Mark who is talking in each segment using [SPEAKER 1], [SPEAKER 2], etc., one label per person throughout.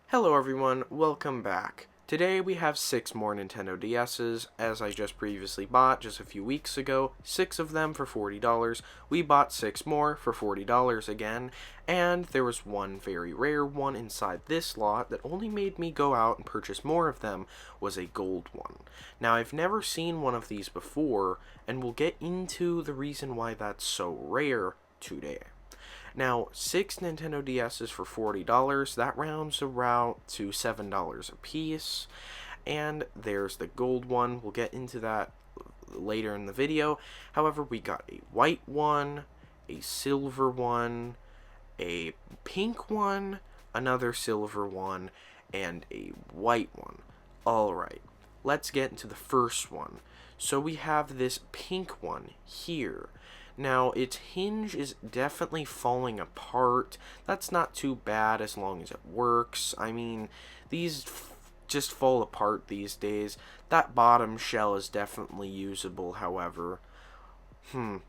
[SPEAKER 1] Hello everyone, welcome back. Today we have 6 more Nintendo DS's, as I just previously bought just a few weeks ago, 6 of them for $40. We bought 6 more for $40 again, and there was one very rare one inside this lot that only made me go out and purchase more of them, was a gold one. Now I've never seen one of these before, and we'll get into the reason why that's so rare today. Now, 6 Nintendo DS's for $40, that rounds around to $7 a piece. And there's the gold one. We'll get into that later in the video. However, we got a white one, a silver one, a pink one, another silver one, and a white one. Alright, let's get into the first one. So we have this pink one here. Now, its hinge is definitely falling apart. That's not too bad as long as it works. I mean, these just fall apart these days. That bottom shell is definitely usable, however.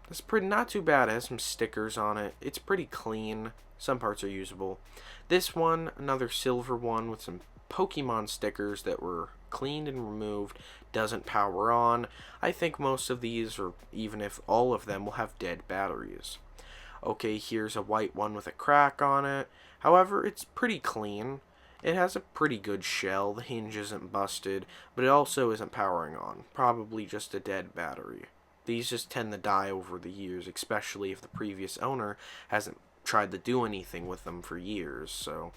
[SPEAKER 1] It's not too bad. It has some stickers on it. It's pretty clean. Some parts are usable. This one, another silver one with some Pokemon stickers that were cleaned and removed, doesn't power on. I think most of these, or even if all of them, will have dead batteries. Okay, here's a white one with a crack on it. However, it's pretty clean. It has a pretty good shell. The hinge isn't busted, but it also isn't powering on. Probably just a dead battery. These just tend to die over the years, especially if the previous owner hasn't tried to do anything with them for years. So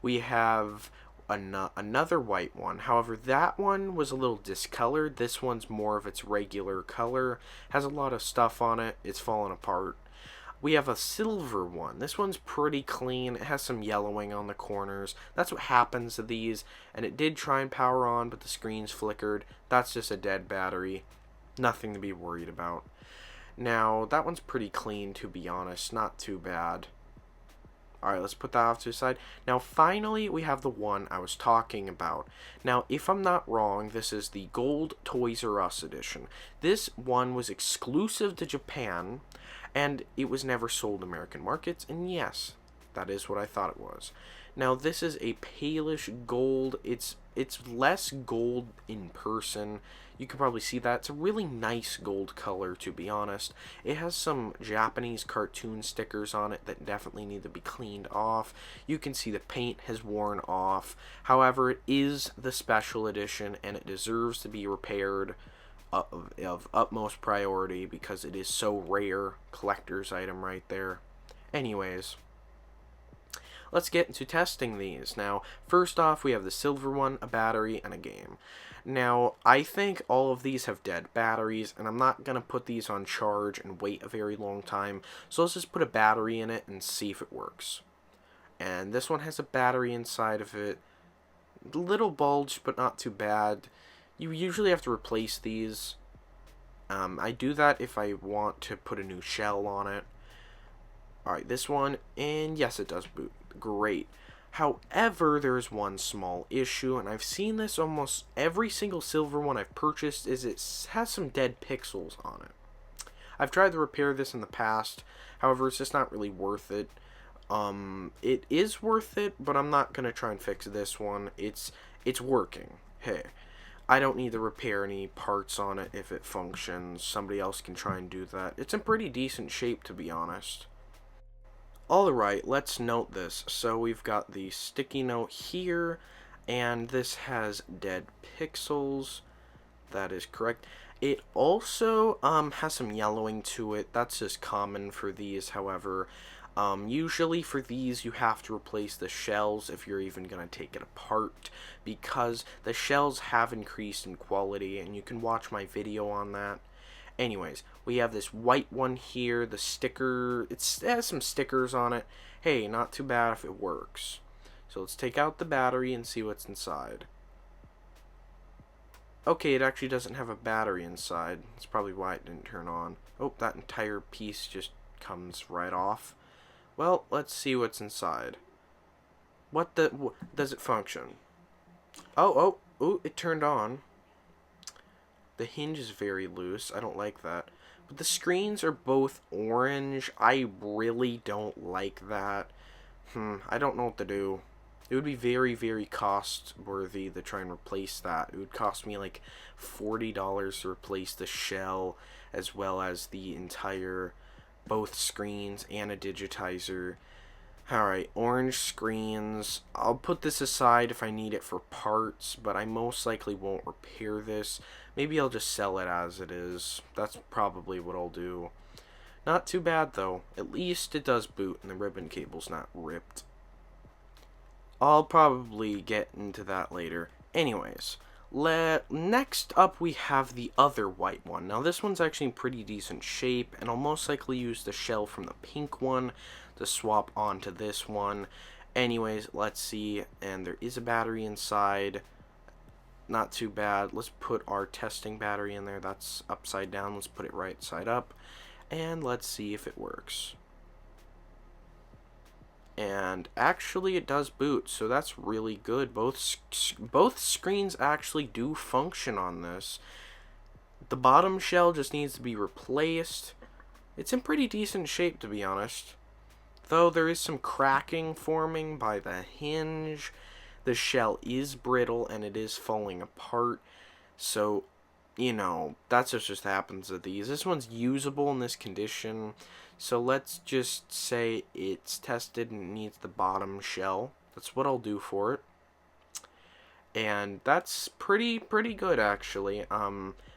[SPEAKER 1] we have another white one. However, that one was a little discolored. This one's more of its regular color. Has a lot of stuff on it. It's fallen apart. We have a silver one. This one's pretty clean. It has some yellowing on the corners. That's what happens to these. And it did try and power on, but the screen's flickered. That's just a dead battery. Nothing to be worried about. Now, that one's pretty clean, to be honest. Not too bad. Alright, let's put that off to the side. Now, finally, we have the one I was talking about. Now, if I'm not wrong, this is the Gold Toys R Us edition. This one was exclusive to Japan, and it was never sold in American markets, and yes, that is what I thought it was. Now, this is a palish gold. It's less gold in person. You can probably see that. It's a really nice gold color, to be honest. It has some Japanese cartoon stickers on it that definitely need to be cleaned off. You can see the paint has worn off. However, it is the special edition, and it deserves to be repaired of utmost priority because it is so rare. Collector's item right there. Anyways, let's get into testing these. Now, first off, we have the silver one, a battery, and a game. Now, I think all of these have dead batteries, and I'm not going to put these on charge and wait a very long time, so let's just put a battery in it and see if it works. And this one has a battery inside of it. A little bulged, but not too bad. You usually have to replace these. I do that if I want to put a new shell on it. Alright, this one, and yes, it does boot. Great. However, there is one small issue, and I've seen this almost every single silver one I've purchased, is it has some dead pixels on it. I've tried to repair this in the past, however, it's just not really worth it. It is worth it, but I'm not going to try and fix this one. It's working. Hey, I don't need to repair any parts on it if it functions. Somebody else can try and do that. It's in pretty decent shape, to be honest. Alright, let's note this. So we've got the sticky note here, and this has dead pixels. That is correct. It also has some yellowing to it. That's just common for these, however. Usually for these you have to replace the shells if you're even going to take it apart, because the shells have increased in quality, and you can watch my video on that. Anyways, we have this white one here. The sticker, it has some stickers on it. Hey, not too bad if it works. So let's take out the battery and see what's inside. Okay, it actually doesn't have a battery inside. That's probably why it didn't turn on. Oh, that entire piece just comes right off. Well, let's see what's inside. Does it function? Oh, it turned on. The hinge is very loose. I don't like that. But the screens are both orange. I really don't like that. I don't know what to do. It would be very, very cost worthy to try and replace that. It would cost me like $40 to replace the shell as well as the entire both screens and a digitizer. Alright, orange screens. I'll put this aside if I need it for parts, but I most likely won't repair this. Maybe I'll just sell it as it is. That's probably what I'll do. Not too bad though. At least it does boot and the ribbon cable's not ripped. I'll probably get into that later. Anyways, next up we have the other white one. Now this one's actually in pretty decent shape, and I'll most likely use the shell from the pink one to swap onto this one. Anyways, let's see, and there is a battery inside. Not too bad. Let's put our testing battery in there. That's upside down. Let's put it right side up, and let's see if it works. And actually it does boot, so that's really good. Both screens actually do function on this. The bottom shell just needs to be replaced. It's in pretty decent shape, to be honest, though there is some cracking forming by the hinge. The shell is brittle and it is falling apart, so you know, that's what just happens with these. This one's usable in this condition, so let's just say it's tested and needs the bottom shell. That's what I'll do for it. And that's pretty good, actually.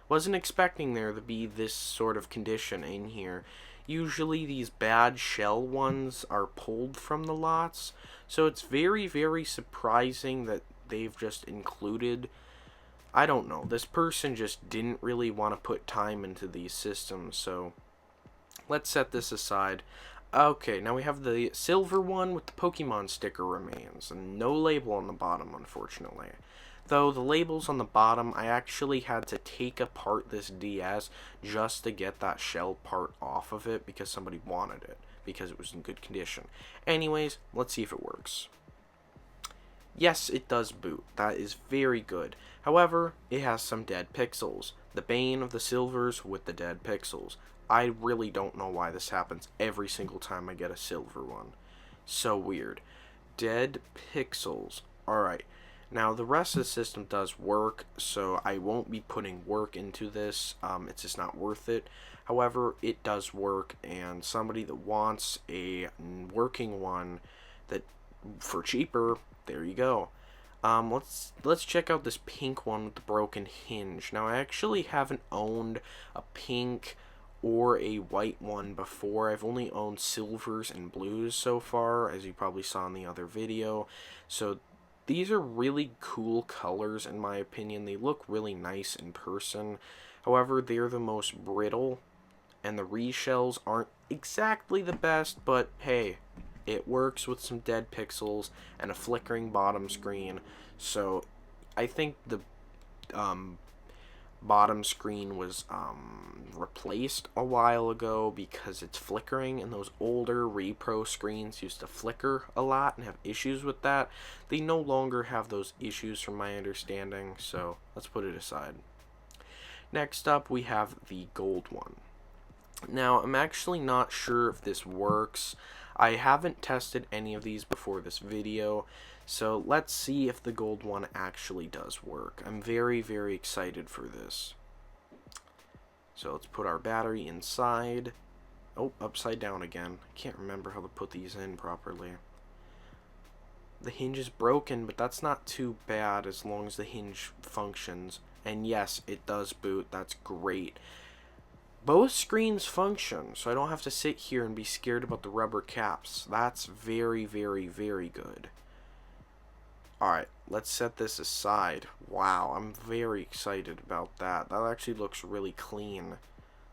[SPEAKER 1] Wasn't expecting there to be this sort of condition in here. Usually these bad shell ones are pulled from the lots, so it's very surprising that they've just included. I don't know, this person just didn't really want to put time into these systems, so let's set this aside. Okay, now we have the silver one with the Pokemon sticker remains, and no label on the bottom, unfortunately. Though the labels on the bottom, I actually had to take apart this DS just to get that shell part off of it because somebody wanted it, because it was in good condition. Anyways, let's see if it works. Yes, it does boot. That is very good. However, it has some dead pixels. The bane of the silvers with the dead pixels. I really don't know why this happens every single time I get a silver one. So weird. Dead pixels. Alright. Now, the rest of the system does work, so I won't be putting work into this. It's just not worth it. However, it does work, and somebody that wants a working one that for cheaper, there you go. Let's check out this pink one with the broken hinge. Now, I actually haven't owned a pink or a white one before. I've only owned silvers and blues so far, as you probably saw in the other video. So these are really cool colors in my opinion. They look really nice in person. However, they're the most brittle, and the reshells aren't exactly the best, but hey, it works with some dead pixels and a flickering bottom screen. So I think the bottom screen was replaced a while ago because it's flickering, and those older repro screens used to flicker a lot and have issues with that. They no longer have those issues from my understanding, so let's put it aside. Next up, we have the gold one. Now, I'm actually not sure if this works. I haven't tested any of these before this video, so let's see if the gold one actually does work. I'm very excited for this. So let's put our battery inside. Oh, upside down again. I can't remember how to put these in properly. The hinge is broken, but that's not too bad as long as the hinge functions. And yes, it does boot. That's great. Both screens function, so I don't have to sit here and be scared about the rubber caps. That's very good. Alright, let's set this aside. Wow, I'm very excited about that. That actually looks really clean.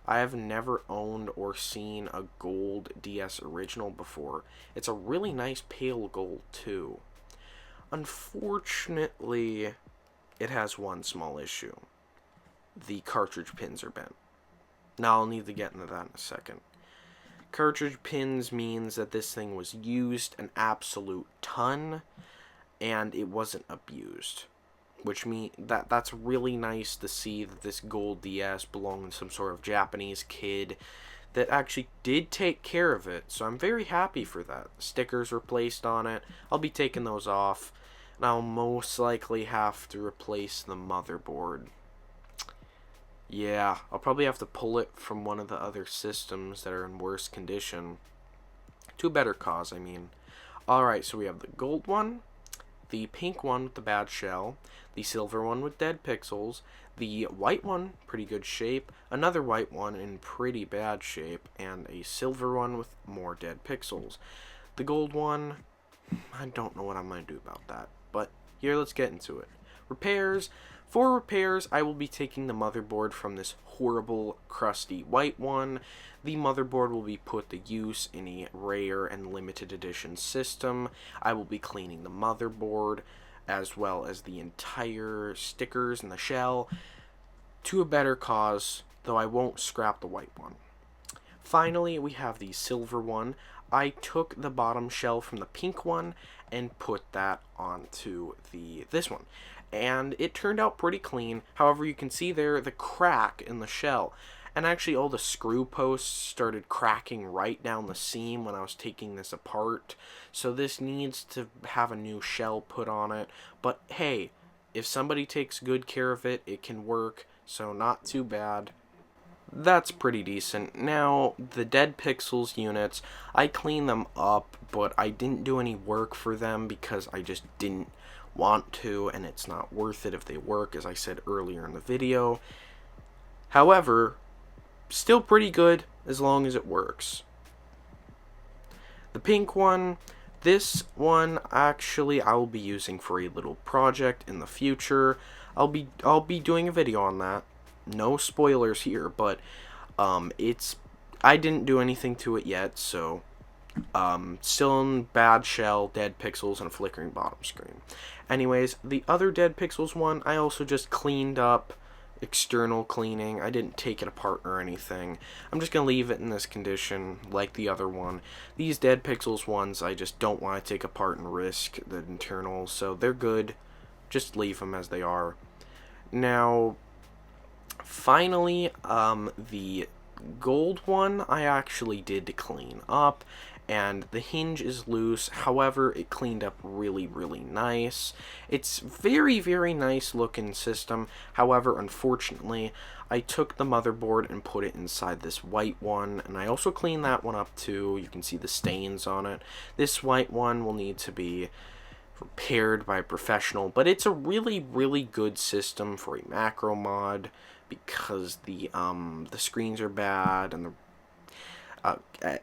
[SPEAKER 1] I have never owned or seen a gold DS original before. It's a really nice pale gold too. Unfortunately, it has one small issue. The cartridge pins are bent. Now I'll need to get into that in a second. Cartridge pins means that this thing was used an absolute ton, and it wasn't abused. which means that's really nice to see that this gold DS belonged to some sort of Japanese kid that actually did take care of it. So I'm very happy for that. Stickers were placed on it. I'll be taking those off, and I'll most likely have to replace the motherboard. Yeah, I'll probably have to pull it from one of the other systems that are in worse condition. To a better cause, I mean. Alright, so we have the gold one, the pink one with the bad shell, the silver one with dead pixels, the white one, pretty good shape, another white one in pretty bad shape, and a silver one with more dead pixels. The gold one, I don't know what I'm going to do about that, but here, let's get into it. Repairs. For repairs, I will be taking the motherboard from this horrible, crusty white one. The motherboard will be put to use in a rare and limited edition system. I will be cleaning the motherboard, as well as the entire stickers and the shell, to a better cause, though I won't scrap the white one. Finally, we have the silver one. I took the bottom shell from the pink one and put that onto this one, and it turned out pretty clean. However, you can see there the crack in the shell, and actually all the screw posts started cracking right down the seam when I was taking this apart. So this needs to have a new shell put on it, but hey, if somebody takes good care of it, it can work, so not too bad. That's pretty decent. Now, the dead pixels units, I cleaned them up, but I didn't do any work for them because I just didn't want to, and it's not worth it if they work, as I said earlier in the video. However, still pretty good as long as it works. The pink one, this one actually I will be using for a little project in the future. I'll be doing a video on that. No spoilers here, but I didn't do anything to it yet, so still in bad shell, dead pixels, and a flickering bottom screen. Anyways, the other dead pixels one, I also just cleaned up, external cleaning. I didn't take it apart or anything. I'm just gonna leave it in this condition like the other one. These dead pixels ones, I just don't want to take apart and risk the internals, so they're good. Just leave them as they are. Now, finally, the gold one I actually did clean up, and the hinge is loose. However, it cleaned up really, really nice. It's very, very nice looking system. However, unfortunately, I took the motherboard and put it inside this white one, and I also cleaned that one up too. You can see the stains on it. This white one will need to be repaired by a professional, but it's a really, really good system for a macro mod, because the screens are bad and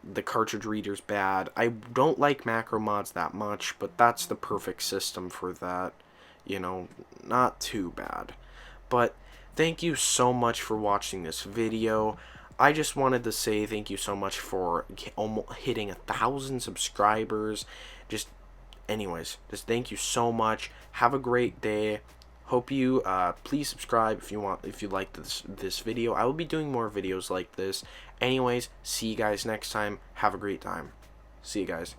[SPEAKER 1] the cartridge reader's bad. I don't like macro mods that much, but that's the perfect system for that. You know, not too bad. But thank you so much for watching this video. I just wanted to say thank you so much for almost hitting 1,000 subscribers. Anyways, just thank you so much. Have a great day. Hope you please subscribe if you like this video. I will be doing more videos like this. Anyways, see you guys next time. Have a great time. See you guys.